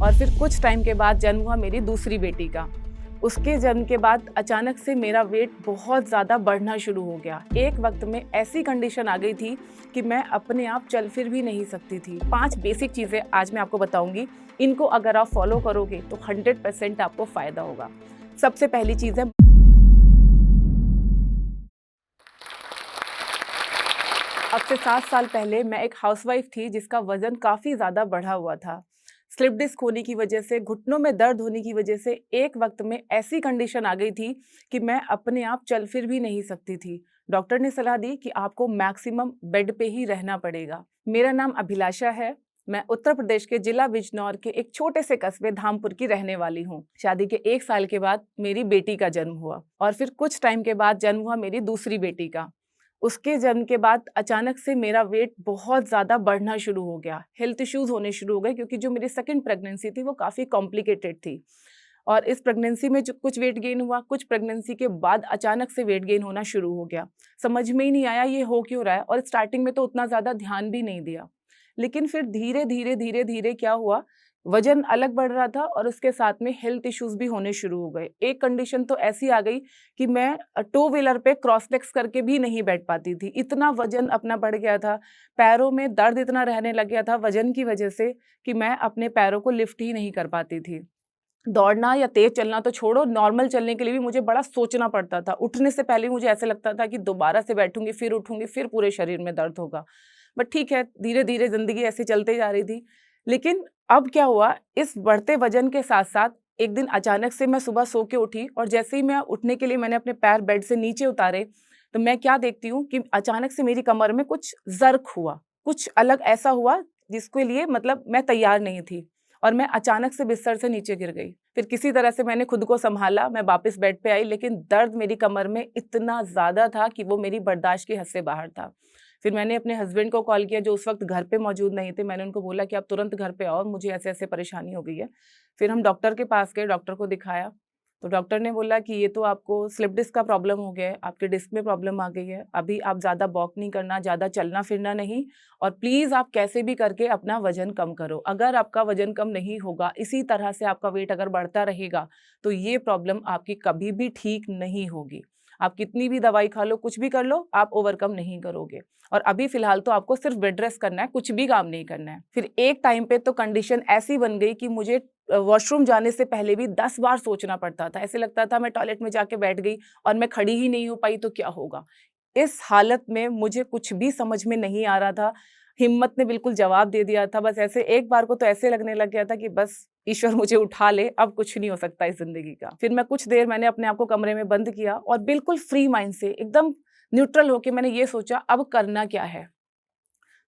और फिर कुछ टाइम के बाद जन्म हुआ मेरी दूसरी बेटी का। उसके जन्म के बाद अचानक से मेरा वेट बहुत ज़्यादा बढ़ना शुरू हो गया। एक वक्त में ऐसी कंडीशन आ गई थी कि मैं अपने आप चल फिर भी नहीं सकती थी। 5 बेसिक चीज़ें आज मैं आपको बताऊंगी। इनको अगर आप फॉलो करोगे तो 100% आपको फ़ायदा होगा। सबसे पहली चीज़ है, अब से 7 साल पहले मैं एक हाउसवाइफ थी जिसका वजन काफ़ी ज़्यादा बढ़ा हुआ था। स्लिप डिस्क होने की वजह से, घुटनों में दर्द होने की वजह से एक वक्त में ऐसी कंडीशन आ गई थी कि मैं अपने आप चल फिर भी नहीं सकती थी। डॉक्टर ने सलाह दी कि आपको मैक्सिमम बेड पे ही रहना पड़ेगा। मेरा नाम अभिलाषा है। मैं उत्तर प्रदेश के जिला बिजनौर के एक छोटे से कस्बे धामपुर की रहने वाली हूँ। शादी के 1 साल के बाद मेरी बेटी का जन्म हुआ और फिर कुछ टाइम के बाद जन्म हुआ मेरी दूसरी बेटी का। उसके जन्म के बाद अचानक से मेरा वेट बहुत ज़्यादा बढ़ना शुरू हो गया। हेल्थ इश्यूज़ होने शुरू हो गए क्योंकि जो मेरी सेकंड प्रेगनेंसी थी वो काफ़ी कॉम्प्लिकेटेड थी। और इस प्रेगनेंसी में जो कुछ वेट गेन हुआ, कुछ प्रेगनेंसी के बाद अचानक से वेट गेन होना शुरू हो गया। समझ में ही नहीं आया ये हो क्यों रहा है, और स्टार्टिंग में तो उतना ज़्यादा ध्यान भी नहीं दिया। लेकिन फिर धीरे-धीरे क्या हुआ, वज़न अलग बढ़ रहा था और उसके साथ में हेल्थ इश्यूज़ भी होने शुरू हो गए। एक कंडीशन तो ऐसी आ गई कि मैं टू व्हीलर पे क्रॉस लेग्स करके भी नहीं बैठ पाती थी। इतना वज़न अपना बढ़ गया था, पैरों में दर्द इतना रहने लग गया था वज़न की वजह से कि मैं अपने पैरों को लिफ्ट ही नहीं कर पाती थी। दौड़ना या तेज़ चलना तो छोड़ो, नॉर्मल चलने के लिए भी मुझे बड़ा सोचना पड़ता था। उठने से पहले मुझे ऐसा लगता था कि दोबारा से बैठूँगी, फिर उठूँगी, फिर पूरे शरीर में दर्द होगा। बट ठीक है, धीरे-धीरे ज़िंदगी ऐसे चलते जा रही थी। लेकिन अब क्या हुआ, इस बढ़ते वज़न के साथ-साथ एक दिन अचानक से मैं सुबह सो के उठी और जैसे ही मैं उठने के लिए मैंने अपने पैर बेड से नीचे उतारे, तो मैं क्या देखती हूँ कि अचानक से मेरी कमर में कुछ ज़र्क हुआ। कुछ अलग ऐसा हुआ जिसके लिए मतलब मैं तैयार नहीं थी और मैं अचानक से बिस्तर से नीचे गिर गई। फिर किसी तरह से मैंने खुद को सँभाला, मैं वापस बेड पे आई, लेकिन दर्द मेरी कमर में इतना ज़्यादा था कि वो मेरी बर्दाश्त की हद से बाहर था। फिर मैंने अपने हस्बैंड को कॉल किया जो उस वक़्त घर पे मौजूद नहीं थे। मैंने उनको बोला कि आप तुरंत घर पे आओ, मुझे ऐसे-ऐसे परेशानी हो गई है। फिर हम डॉक्टर के पास गए, डॉक्टर को दिखाया, तो डॉक्टर ने बोला कि ये तो आपको स्लिप डिस्क का प्रॉब्लम हो गया है, आपके डिस्क में प्रॉब्लम आ गई है। अभी आप ज़्यादा वॉक नहीं करना, ज़्यादा चलना-फिरना नहीं, और प्लीज़ आप कैसे भी करके अपना वज़न कम करो। अगर आपका वज़न कम नहीं होगा, इसी तरह से आपका वेट अगर बढ़ता रहेगा, तो ये प्रॉब्लम आपकी कभी भी ठीक नहीं होगी। आप कितनी भी दवाई खा लो, कुछ भी कर लो, आप ओवरकम नहीं करोगे। और अभी फ़िलहाल तो आपको सिर्फ़ बेड रेस्ट करना है, कुछ भी काम नहीं करना है। फिर एक टाइम पे तो कंडीशन ऐसी बन गई कि मुझे वॉशरूम जाने से पहले भी 10 बार सोचना पड़ता था। ऐसे लगता था मैं टॉयलेट में जाके बैठ गई और मैं खड़ी ही नहीं हो पाई तो क्या होगा? इस हालत में मुझे कुछ भी समझ में नहीं आ रहा था। हिम्मत ने बिल्कुल जवाब दे दिया था। बस ऐसे एक बार को तो ऐसे लगने लग गया था कि बस ईश्वर मुझे उठा ले, अब कुछ नहीं हो सकता इस ज़िंदगी का। फिर मैं कुछ देर मैंने अपने आप को कमरे में बंद किया और बिल्कुल फ्री माइंड से एकदम न्यूट्रल होके मैंने ये सोचा अब करना क्या है?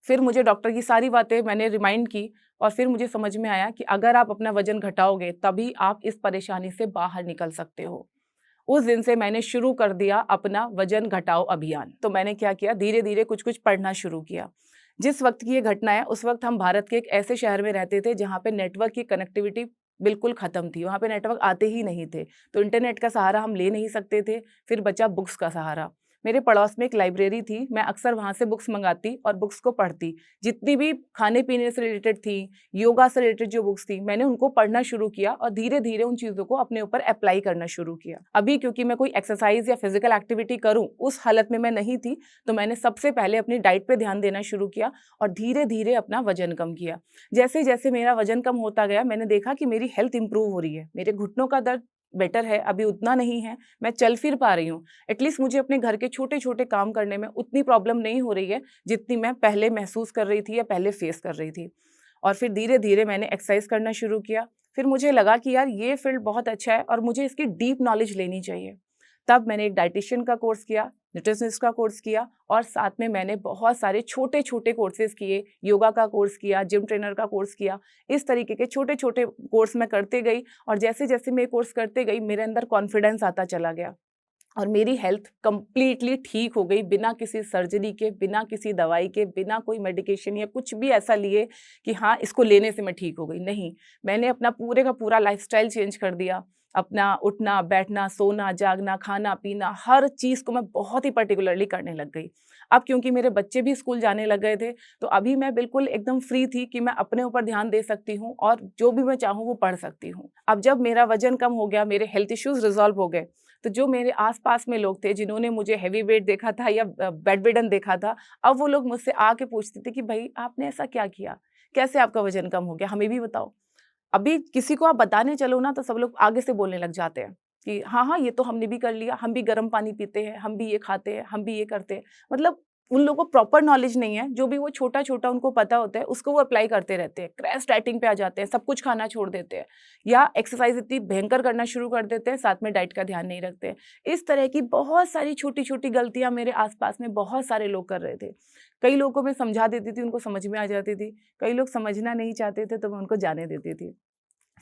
फिर मुझे डॉक्टर की सारी बातें मैंने रिमाइंड की और फिर मुझे समझ में आया कि अगर आप अपना वज़न घटाओगे तभी आप इस परेशानी से बाहर निकल सकते हो। उस दिन से मैंने शुरू कर दिया अपना वज़न घटाओ अभियान। तो मैंने क्या किया, धीरे-धीरे कुछ-कुछ पढ़ना शुरू किया। जिस वक़्त की ये घटना है, उस वक़्त हम भारत के एक ऐसे शहर में रहते थे जहाँ पे नेटवर्क की कनेक्टिविटी बिल्कुल ख़त्म थी। वहाँ पे नेटवर्क आते ही नहीं थे। तो इंटरनेट का सहारा हम ले नहीं सकते थे, फिर बचा बुक्स का सहारा। मेरे पड़ोस में एक लाइब्रेरी थी, मैं अक्सर वहाँ से बुक्स मँगाती और बुक्स को पढ़ती। जितनी भी खाने-पीने से रिलेटेड थी, योगा से रिलेटेड जो बुक्स थी, मैंने उनको पढ़ना शुरू किया और धीरे-धीरे उन चीज़ों को अपने ऊपर अप्लाई करना शुरू किया। अभी क्योंकि मैं कोई एक्सरसाइज़ या फिज़िकल एक्टिविटी करूँ, उस हालत में मैं नहीं थी, तो मैंने सबसे पहले अपनी डाइट पे ध्यान देना शुरू किया और धीरे-धीरे अपना वज़न कम किया। जैसे-जैसे मेरा वज़न कम होता गया, मैंने देखा कि मेरी हेल्थ इम्प्रूव हो रही है। मेरे घुटनों का दर्द बेटर है, अभी उतना नहीं है, मैं चल फिर पा रही हूँ। एटलीस्ट मुझे अपने घर के छोटे-छोटे काम करने में उतनी प्रॉब्लम नहीं हो रही है, जितनी मैं पहले महसूस कर रही थी या पहले फेस कर रही थी। और फिर धीरे-धीरे मैंने एक्सरसाइज़ करना शुरू किया। फिर मुझे लगा कि यार ये फ़ील्ड बहुत अच्छा है और मुझे इसकी डीप नॉलेज लेनी चाहिए। तब मैंने एक डायटीशियन का कोर्स किया, न्यूट्रिशनिस्ट का कोर्स किया और साथ में मैंने बहुत सारे छोटे-छोटे कोर्सेज़ किए, योगा का कोर्स किया, जिम ट्रेनर का कोर्स किया। इस तरीके के छोटे-छोटे कोर्स मैं करते गई और जैसे-जैसे मैं कोर्स करते गई, मेरे अंदर कॉन्फिडेंस आता चला गया। और मेरी हेल्थ कंप्लीटली ठीक हो गई बिना किसी सर्जरी के, बिना किसी दवाई के, बिना कोई मेडिकेशन या कुछ भी ऐसा लिए कि हाँ, इसको लेने से मैं ठीक हो गई। नहीं, मैंने अपना पूरे का पूरा लाइफ़स्टाइल चेंज कर दिया। अपना उठना, बैठना, सोना, जागना, खाना-पीना हर चीज़ को मैं बहुत ही पर्टिकुलरली करने लग गई। अब क्योंकि मेरे बच्चे भी स्कूल जाने लग गए थे, तो अभी मैं बिल्कुल एकदम फ्री थी कि मैं अपने ऊपर ध्यान दे सकती हूँ और जो भी मैं चाहूँ वो पढ़ सकती हूँ। अब जब मेरा वज़न कम हो गया, मेरे हेल्थ इश्यूज़ रिज़ॉल्व हो गए, तो जो मेरे आस-पास में लोग थे जिन्होंने मुझे हेवी वेट देखा था या बेडरिडन देखा था, अब वो लोग मुझसे आके पूछते थे कि भई आपने ऐसा क्या किया? कैसे आपका वज़न कम हो गया? हमें भी बताओ। अभी किसी को आप बताने चलो ना तो सब लोग आगे से बोलने लग जाते हैं कि हाँ, हाँ, ये तो हमने भी कर लिया, हम भी गर्म पानी पीते हैं, हम भी ये खाते हैं, हम भी ये करते हैं। मतलब उन लोगों को प्रॉपर नॉलेज नहीं है, जो भी वो छोटा-छोटा उनको पता होता है, उसको वो अप्लाई करते रहते हैं। क्रैश डाइटिंग पे आ जाते हैं, सब कुछ खाना छोड़ देते हैं या एक्सरसाइज़ इतनी भयंकर करना शुरू कर देते हैं, साथ में डाइट का ध्यान नहीं रखते हैं। इस तरह की बहुत सारी छोटी-छोटी गलतियाँ मेरे आस-पास में बहुत सारे लोग कर रहे थे। कई लोगों को मैं समझा देती थी, उनको समझ में आ जाती थी। कई लोग समझना नहीं चाहते थे, तो मैं उनको जाने देती थी।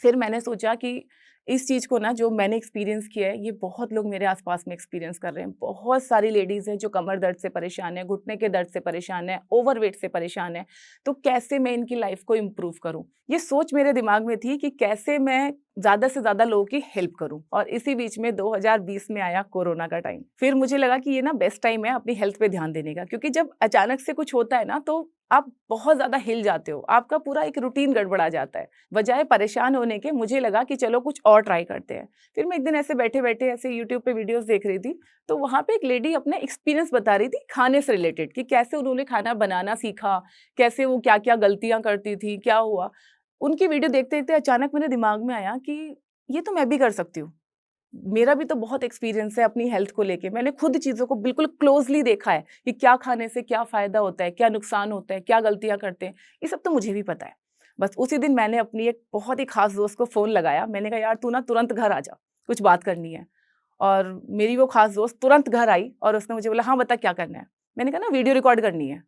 फिर मैंने सोचा कि इस चीज़ को ना जो मैंने एक्सपीरियंस किया है, ये बहुत लोग मेरे आस-पास में एक्सपीरियंस कर रहे हैं। बहुत सारी लेडीज़ हैं जो कमर दर्द से परेशान हैं, घुटने के दर्द से परेशान हैं, ओवरवेट से परेशान हैं। तो कैसे मैं इनकी लाइफ़ को इम्प्रूव करूँ? ये सोच मेरे दिमाग में थी कि कैसे मैं ज़्यादा से ज़्यादा लोगों की हेल्प करूँ और इसी बीच में 2020 में आया कोरोना का टाइम। फिर मुझे लगा कि ये ना बेस्ट टाइम है अपनी हेल्थ पे ध्यान देने का क्योंकि जब अचानक से कुछ होता है ना तो आप बहुत ज़्यादा हिल जाते हो। आपका पूरा एक रूटीन गड़बड़ा जाता है। बजाय परेशान होने के मुझे लगा कि चलो कुछ और ट्राई करते हैं। फिर मैं एक दिन ऐसे बैठे-बैठे ऐसे यूट्यूब पे वीडियोज़ देख रही थी, तो वहाँ पे एक लेडी अपना एक्सपीरियंस बता रही थी खाने से रिलेटेड कि कैसे उन्होंने खाना बनाना सीखा, कैसे वो क्या-क्या गलतियाँ करती थी, क्या हुआ। उनकी वीडियो देखते-देखते अचानक मेरे दिमाग में आया कि ये तो मैं भी कर सकती हूँ। मेरा भी तो बहुत एक्सपीरियंस है अपनी हेल्थ को लेके। मैंने खुद चीज़ों को बिल्कुल क्लोज़ली देखा है कि क्या खाने से क्या फ़ायदा होता है, क्या नुकसान होता है, क्या गलतियाँ करते हैं, ये सब तो मुझे भी पता है। बस उसी दिन मैंने अपनी एक बहुत ही ख़ास दोस्त को फ़ोन लगाया। मैंने कहा, "यार, तू ना तुरंत घर आ जा, कुछ बात करनी है।" और मेरी वो ख़ास दोस्त तुरंत घर आई और उसने मुझे बोला, "हाँ, बता क्या करना है?" मैंने कहा, "ना वीडियो रिकॉर्ड करनी है।"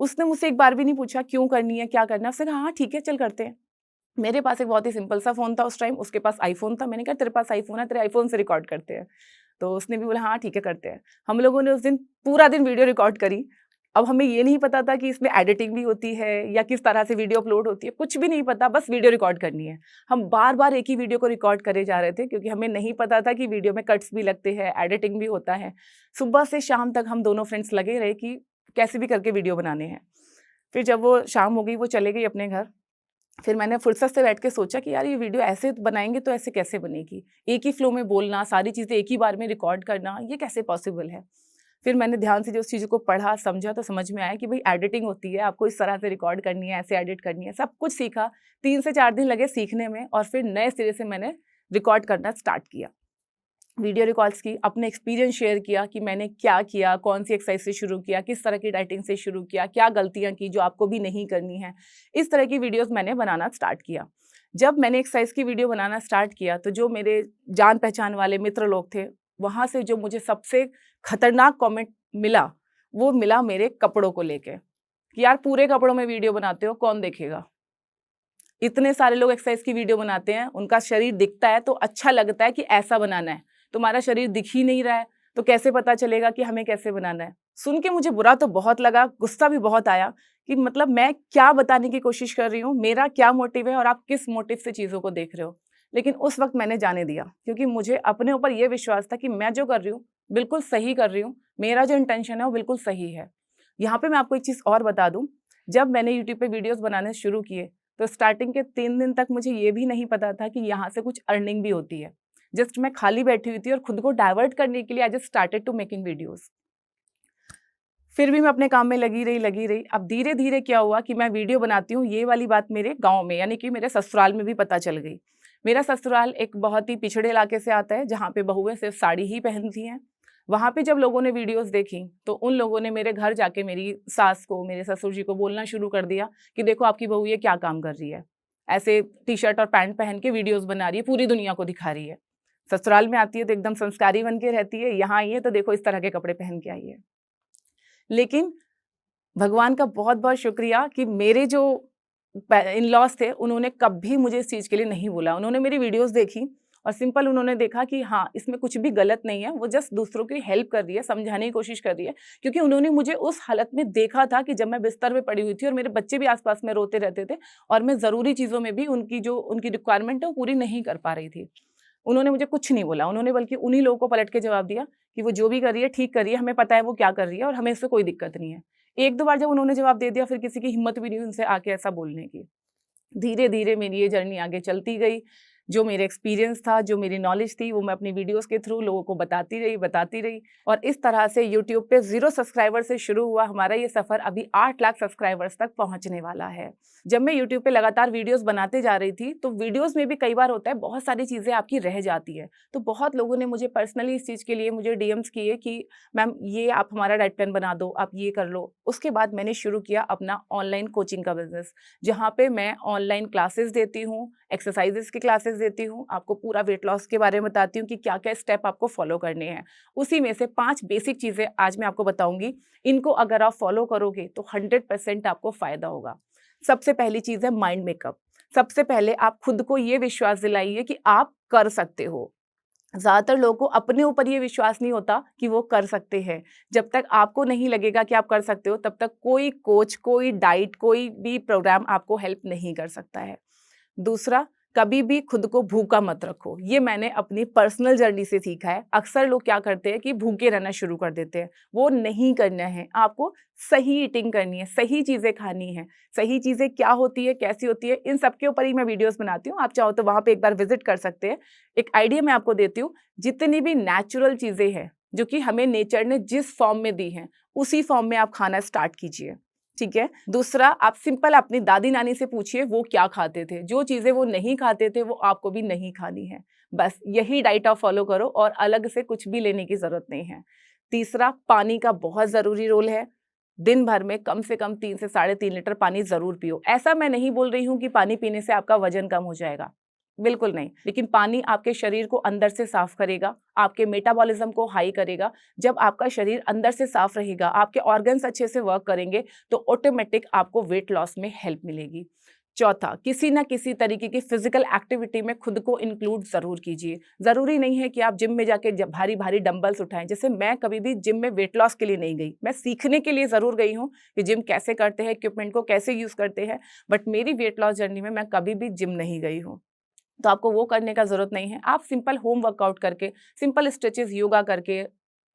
उसने मुझसे एक बार भी नहीं पूछा, "क्यों करनी है, क्या करना है?" उसने कहा, "हाँ, ठीक है, चल करते हैं।" मेरे पास एक बहुत ही सिंपल सा फ़ोन था उस टाइम, उसके पास आईफ़ोन था। मैंने कहा, "तेरे पास आईफ़ोन है, तेरे आईफ़ोन से रिकॉर्ड करते हैं।" तो उसने भी बोला, "हाँ, ठीक है, करते हैं।" हम लोगों ने उस दिन पूरा दिन वीडियो रिकॉर्ड करी। अब हमें ये नहीं पता था कि इसमें एडिटिंग भी होती है या किस तरह से वीडियो अपलोड होती है, कुछ भी नहीं पता, बस वीडियो रिकॉर्ड करनी है। हम बार-बार एक ही वीडियो को रिकॉर्ड करे जा रहे थे क्योंकि हमें नहीं पता था कि वीडियो में कट्स भी लगते हैं, एडिटिंग भी होता है। सुबह से शाम तक हम दोनों फ्रेंड्स लगे रहे कि कैसे भी करके वीडियो बनाने हैं। फिर जब वो शाम हो गई, वो चले गई अपने घर। फिर मैंने फुर्सत से बैठ के सोचा कि यार ये वीडियो ऐसे बनाएँगे तो ऐसे कैसे बनेगी? एक ही फ्लो में बोलना, सारी चीज़ें एक ही बार में रिकॉर्ड करना, ये कैसे पॉसिबल है? फिर मैंने ध्यान से जो उस चीज़ को पढ़ा, समझा तो समझ में आया कि भई एडिटिंग होती है, आपको इस तरह से रिकॉर्ड करनी है, ऐसे एडिट करनी है, सब कुछ सीखा। 3 से 4 दिन लगे सीखने में और फिर नए सिरे से मैंने रिकॉर्ड करना स्टार्ट किया। वीडियो रिकॉर्ड्स की, अपने एक्सपीरियंस शेयर किया कि मैंने क्या किया, कौन-सी एक्सरसाइज से शुरू किया, किस तरह की डाइटिंग से शुरू किया, क्या गलतियाँ की जो आपको भी नहीं करनी है। इस तरह की वीडियोज़ मैंने बनाना स्टार्ट किया। जब मैंने एक्सरसाइज की वीडियो बनाना स्टार्ट किया, तो जो मेरे जान-पहचान वाले मित्र लोग थे, वहाँ से जो मुझे सबसे खतरनाक कमेंट मिला, वो मिला मेरे कपड़ों को लेके, कि यार पूरे कपड़ों में वीडियो बनाते हो, कौन देखेगा? इतने सारे लोग एक्सरसाइज की वीडियो बनाते हैं, उनका शरीर दिखता है तो अच्छा लगता है कि ऐसा बनाना है। तुम्हारा शरीर दिख ही नहीं रहा है, तो कैसे पता चलेगा कि हमें कैसे बनाना है? सुन के मुझे बुरा तो बहुत लगा, गुस्सा भी बहुत आया कि मतलब मैं क्या बताने की कोशिश कर रही हूँ, मेरा क्या मोटिव है और आप किस मोटिव से चीज़ों को देख रहे हो। लेकिन उस वक़्त मैंने जाने दिया क्योंकि मुझे अपने ऊपर ये विश्वास था कि मैं जो कर रही हूँ, बिल्कुल सही कर रही हूँ। मेरा जो इंटेंशन है वो बिल्कुल सही है। यहाँ पे मैं आपको एक चीज़ और बता दूँ, जब मैंने यूट्यूब पे वीडियोज़ बनाने शुरू किए, तो स्टार्टिंग के 3 दिन तक मुझे ये भी नहीं पता था कि यहाँ से कुछ अर्निंग भी होती है। जस्ट मैं खाली बैठी हुई थी और खुद को डाइवर्ट करने के लिए I just started to making videos. फिर भी मैं अपने काम में लगी रही। अब धीरे-धीरे क्या हुआ कि मैं वीडियो बनाती हूँ, ये वाली बात मेरे गाँव में यानी कि मेरे ससुराल में भी पता चल गई। मेरा ससुराल एक बहुत ही पिछड़े इलाके से आता है, जहाँ पे बहुएँ सिर्फ़ साड़ी ही पहनती हैं। वहाँ पे जब लोगों ने वीडियोज़ देखी, तो उन लोगों ने मेरे घर जाके मेरी सास को, मेरे ससुर जी को बोलना शुरू कर दिया कि देखो आपकी बहू ये क्या काम कर रही है। ऐसे टी-शर्ट और पैंट पहन के वीडियोज़ बना रही है, पूरी दुनिया को दिखा रही है। ससुराल में आती है तो एकदम संस्कारी बन के रहती है, यहाँ आई है तो देखो इस तरह के कपड़े पहन के आई है। लेकिन भगवान का बहुत-बहुत शुक्रिया कि मेरे जो इन-लॉज़ थे, उन्होंने कभी मुझे इस चीज़ के लिए नहीं बोला। उन्होंने मेरी वीडियोज़ देखी और सिंपल उन्होंने देखा कि हाँ, इसमें कुछ भी गलत नहीं है, वो जस्ट दूसरों की हेल्प कर रही है, समझाने की कोशिश कर रही है। क्योंकि उन्होंने मुझे उस हालत में देखा था कि जब मैं बिस्तर पे पड़ी हुई थी और मेरे बच्चे भी आस-पास में रोते रहते थे और मैं ज़रूरी चीज़ों में भी उनकी जो उनकी रिक्वायरमेंट है, वो पूरी नहीं कर पा रही थी। उन्होंने मुझे कुछ नहीं बोला, उन्होंने बल्कि उन्हीं लोगों को पलट के जवाब दिया कि वो जो भी कर रही है ठीक कर रही है, हमें पता है वो क्या कर रही है और हमें इससे कोई दिक्कत नहीं है। 1-2 बार जब उन्होंने जवाब दे दिया, फिर किसी की हिम्मत भी नहीं हुई उनसे आके ऐसा बोलने की। धीरे-धीरे मेरी ये जर्नी आगे चलती गई। जो मेरे एक्सपीरियंस था, जो मेरी नॉलेज थी, वो मैं अपनी वीडियोज़ के थ्रू लोगों को बताती रही और इस तरह से यूट्यूब पे 0 सब्सक्राइबर से शुरू हुआ हमारा ये सफ़र अभी 8 लाख सब्सक्राइबर्स तक पहुँचने वाला है। जब मैं यूट्यूब पे लगातार वीडियोज़ बनाते जा रही थी, तो वीडियोज़ में भी कई बार होता है बहुत सारी चीज़ें आपकी रह जाती हैं। तो बहुत लोगों ने मुझे पर्सनली इस चीज़ के लिए मुझे डीएम्स किए कि मैम ये आप हमारा डाइट प्लान बना दो, आप ये कर लो। उसके बाद मैंने शुरू किया अपना ऑनलाइन कोचिंग का बिज़नेस, जहाँ पे मैं ऑनलाइन क्लासेस देती हूँ, एक्सरसाइजेस की क्लासेस देती हूँ, आपको पूरा वेट लॉस के बारे में बताती हूँ कि क्या-क्या स्टेप आपको फॉलो करने हैं। उसी में से 5 बेसिक चीज़ें आज मैं आपको बताऊँगी, इनको अगर आप फॉलो करोगे तो 100% आपको फ़ायदा होगा। सबसे पहली चीज़ है माइंड मेकअप। सबसे पहले आप खुद को ये विश्वास दिलाइए कि आप कर सकते हो। ज़्यादातर लोगों को अपने ऊपर ये विश्वास नहीं होता कि वो कर सकते हैं। जब तक आपको नहीं लगेगा कि आप कर सकते हो, तब तक कोई कोच, कोई डाइट, कोई भी प्रोग्राम आपको हेल्प नहीं कर सकता है। दूसरा, कभी भी खुद को भूखा मत रखो। ये मैंने अपनी पर्सनल जर्नी से सीखा है। अक्सर लोग क्या करते हैं कि भूखे रहना शुरू कर देते हैं। वो नहीं करना है। आपको सही ईटिंग करनी है, सही चीज़ें खानी हैं। सही चीज़ें क्या होती है, कैसी होती है, इन सब के ऊपर ही मैं वीडियोज़ बनाती हूँ। आप चाहो तो वहाँ पे एक बार विज़िट कर सकते हैं। एक आइडिया मैं आपको देती हूँ, जितनी भी नेचुरल चीज़ें हैं, जो कि हमें नेचर ने जिस फॉर्म में दी हैं, उसी फॉर्म में आप खाना स्टार्ट कीजिए। ठीक है? दूसरा, आप सिंपल अपनी दादी-नानी से पूछिए वो क्या खाते थे। जो चीज़ें वो नहीं खाते थे, वो आपको भी नहीं खानी है। बस यही डाइट आप फ़ॉलो करो और अलग से कुछ भी लेने की ज़रूरत नहीं है। तीसरा, पानी का बहुत ज़रूरी रोल है। दिन भर में कम से कम 3 से साढ़े 3 लीटर पानी ज़रूर पियो। ऐसा मैं नहीं बोल रही हूँ कि पानी पीने से आपका वज़न कम हो जाएगा। बिल्कुल नहीं। लेकिन पानी आपके शरीर को अंदर से साफ़ करेगा, आपके मेटाबॉलिज़्म को हाई करेगा। जब आपका शरीर अंदर से साफ़ रहेगा, आपके ऑर्गन्स अच्छे से वर्क करेंगे, तो ऑटोमेटिक आपको वेट लॉस में हेल्प मिलेगी। चौथा, किसी न किसी तरीके की फ़िज़िकल एक्टिविटी में खुद को इंक्लूड ज़रूर कीजिए। ज़रूरी नहीं है कि आप जिम में जाके ज भारी-भारी डंबल्स उठाएँ। जैसे मैं कभी भी जिम में वेट लॉस के लिए नहीं गई। मैं सीखने के लिए ज़रूर गई हूँ कि जिम कैसे करते हैं, इक्विपमेंट को कैसे यूज़ करते हैं, बट मेरी वेट लॉस जर्नी में मैं कभी भी जिम नहीं गई हूँ। तो आपको वो करने का ज़रूरत नहीं है। आप सिंपल होम वर्कआउट करके, सिंपल स्ट्रेचेज़ योगा करके,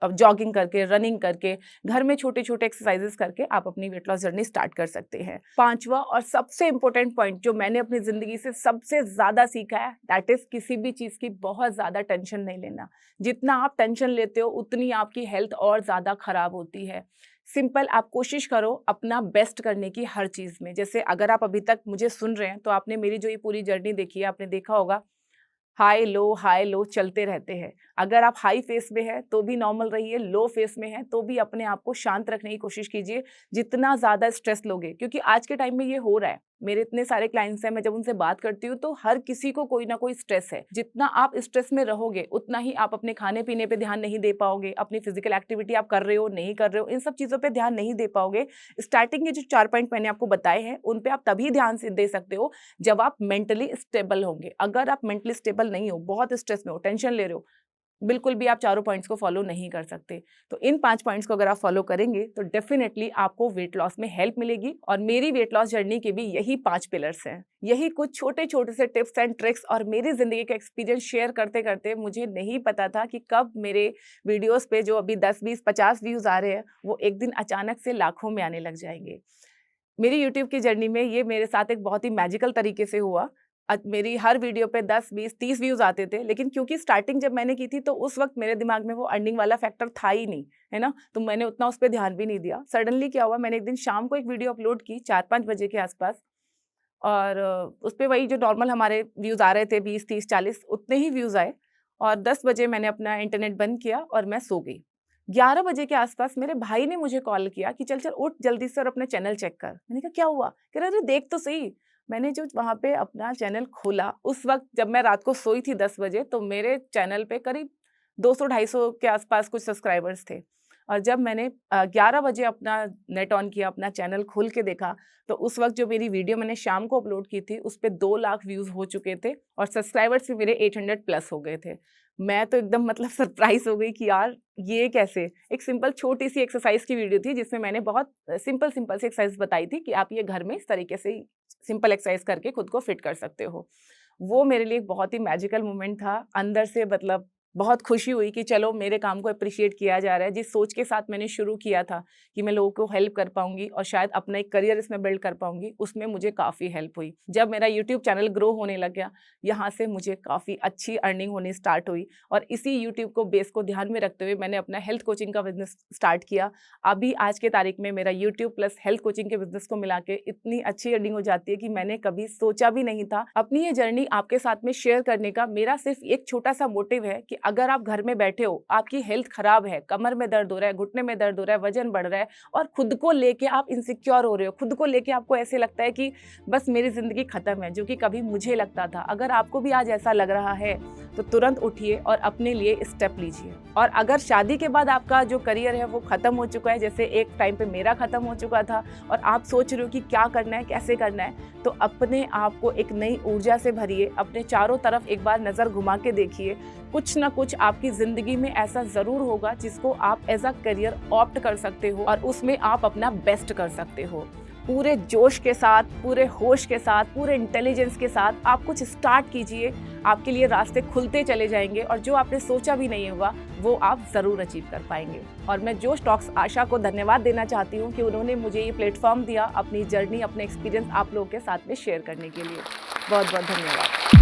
जॉगिंग करके, रनिंग करके, घर में छोटे-छोटे एक्सरसाइज़ेज़ करके आप अपनी वेट लॉस जर्नी स्टार्ट कर सकते हैं। 5वां और सबसे इम्पोर्टेंट पॉइंट जो मैंने अपनी ज़िंदगी से सबसे ज़्यादा सीखा है, दैट इज़ किसी भी चीज़ की बहुत ज़्यादा टेंशन नहीं लेना। जितना आप टेंशन लेते हो, उतनी आपकी हेल्थ और ज़्यादा खराब होती है। सिंपल आप कोशिश करो अपना बेस्ट करने की हर चीज़ में। जैसे अगर आप अभी तक मुझे सुन रहे हैं, तो आपने मेरी जो ये पूरी जर्नी देखी है, आपने देखा होगा हाई लो चलते रहते हैं। अगर आप हाई फेस में हैं तो भी नॉर्मल रहिए, लो फेस में हैं तो भी अपने आप को शांत रखने की कोशिश कीजिए। जितना ज़्यादा स्ट्रेस लोगे, क्योंकि आज के टाइम में ये हो रहा है। मेरे इतने सारे क्लाइंट्स हैं, मैं जब उनसे बात करती हूँ तो हर किसी को कोई ना कोई स्ट्रेस है। जितना आप स्ट्रेस में रहोगे, उतना ही आप अपने खाने-पीने पे ध्यान नहीं दे पाओगे, अपनी फिज़िकल एक्टिविटी आप कर रहे हो, नहीं कर रहे हो, इन सब चीज़ों पे ध्यान नहीं दे पाओगे। स्टार्टिंग के जो 4 पॉइंट मैंने आपको बताए हैं, उन पे आप तभी ध्यान से दे सकते हो जब आप मेंटली स्टेबल होंगे। अगर आप मेंटली स्टेबल नहीं हो, बहुत स्ट्रेस में हो, टेंशन ले रहे हो, बिल्कुल भी आप चारों पॉइंट्स को फॉलो नहीं कर सकते। तो इन 5 पॉइंट्स को अगर आप फॉलो करेंगे तो डेफिनिटली आपको वेट लॉस में हेल्प मिलेगी और मेरी वेट लॉस जर्नी के भी यही 5 पिलर्स हैं। यही कुछ छोटे-छोटे से टिप्स एंड ट्रिक्स और मेरी ज़िंदगी का एक्सपीरियंस शेयर करते-करते मुझे नहीं पता था कि कब मेरे वीडियोज़ पे जो अभी 10, 20, 50 व्यूज़ आ रहे हैं, वो एक दिन अचानक से लाखों में आने लग जाएँगे। मेरी यूट्यूब की जर्नी में ये मेरे साथ एक बहुत ही मैजिकल तरीके से हुआ। मेरी हर वीडियो पे 10, 20, 30 व्यूज़ आते थे, लेकिन क्योंकि स्टार्टिंग जब मैंने की थी तो उस वक़्त मेरे दिमाग में वो अर्निंग वाला फैक्टर था ही नहीं, है ना? तो मैंने उतना उस पे ध्यान भी नहीं दिया। सडनली क्या हुआ, मैंने एक दिन शाम को एक वीडियो अपलोड की 4-5 बजे के आस-पास और उस पे वही जो नॉर्मल हमारे व्यूज़ आ रहे थे 20, 30, 40 उतने ही व्यूज़ आए और 10 बजे मैंने अपना इंटरनेट बंद किया और मैं सो गई। 11 बजे के आस-पास मेरे भाई ने मुझे कॉल किया कि चल उठ जल्दी से और अपना चैनल चेक कर। मैंने कहा क्या हुआ? कह रहा अरे देख तो सही। मैंने जो वहाँ पे अपना चैनल खोला, उस वक़्त जब मैं रात को सोई थी 10 बजे तो मेरे चैनल पे करीब 200-250 के आस-पास कुछ सब्सक्राइबर्स थे। और जब मैंने 11 बजे अपना नेट ऑन किया, अपना चैनल खोल के देखा, तो उस वक़्त जो मेरी वीडियो मैंने शाम को अपलोड की थी, उस पे 2 लाख व्यूज़ हो चुके थे और सब्सक्राइबर्स भी मेरे 800 प्लस हो गए थे। मैं तो एकदम मतलब सरप्राइज़ हो गई कि यार ये कैसे? एक सिंपल छोटी-सी एक्सरसाइज़ की वीडियो थी जिसमें मैंने बहुत सिंपल-सिंपल सी एक्सरसाइज़ बताई थी कि आप ये घर में इस तरीके से ही सिंपल एक्सरसाइज़ करके खुद को फिट कर सकते हो। वो मेरे लिए एक बहुत ही मैजिकल मोमेंट था। अंदर से मतलब बहुत खुशी हुई कि चलो मेरे काम को एप्रिशिएट किया जा रहा है। जिस सोच के साथ मैंने शुरू किया था कि मैं लोगों को हेल्प कर पाऊँगी और शायद अपना एक करियर इसमें बिल्ड कर पाऊँगी, उसमें मुझे काफ़ी हेल्प हुई। जब मेरा यूट्यूब चैनल ग्रो होने लग गया, यहाँ से मुझे काफ़ी अच्छी अर्निंग होनी स्टार्ट हुई और इसी यूट्यूब को बेस को ध्यान में रखते हुए मैंने अपना हेल्थ कोचिंग का बिज़नेस स्टार्ट किया। अभी आज के तारीख में मेरा यूट्यूब प्लस हेल्थ कोचिंग के बिज़नेस को मिला के इतनी अच्छी अर्निंग हो जाती है कि मैंने कभी सोचा भी नहीं था। अपनी ये जर्नी आपके साथ में शेयर करने का मेरा सिर्फ एक छोटा-सा मोटिव है कि अगर आप घर में बैठे हो, आपकी हेल्थ खराब है, कमर में दर्द हो रहा है, घुटने में दर्द हो रहा है, वज़न बढ़ रहा है और खुद को लेके आप इनसिक्योर हो रहे हो, खुद को लेके आपको ऐसे लगता है कि बस मेरी ज़िंदगी ख़त्म है, जो कि कभी मुझे लगता था। अगर आपको भी आज ऐसा लग रहा है, तो तुरंत उठिए और अपने लिए स्टेप लीजिए। और अगर शादी के बाद आपका जो करियर है वो ख़त्म हो चुका है, जैसे एक टाइम पे मेरा ख़त्म हो चुका था और आप सोच रहे हो कि क्या करना है, कैसे करना है, तो अपने आप को एक नई ऊर्जा से भरिए, अपने चारों तरफ एक बार नज़र घुमा के देखिए। कुछ ना कुछ आपकी ज़िंदगी में ऐसा ज़रूर होगा जिसको आप एज़ अ करियर ऑप्ट कर सकते हो और उसमें आप अपना बेस्ट कर सकते हो। पूरे जोश के साथ, पूरे होश के साथ, पूरे इंटेलिजेंस के साथ आप कुछ स्टार्ट कीजिए। आपके लिए रास्ते खुलते चले जाएंगे और जो आपने सोचा भी नहीं होगा वो आप ज़रूर अचीव कर पाएंगे। और मैं जोश टॉक्स आशा को धन्यवाद देना चाहती हूँ कि उन्होंने मुझे ये प्लेटफॉर्म दिया अपनी जर्नी, अपने एक्सपीरियंस आप लोगों के साथ में शेयर करने के लिए। बहुत बहुत धन्यवाद।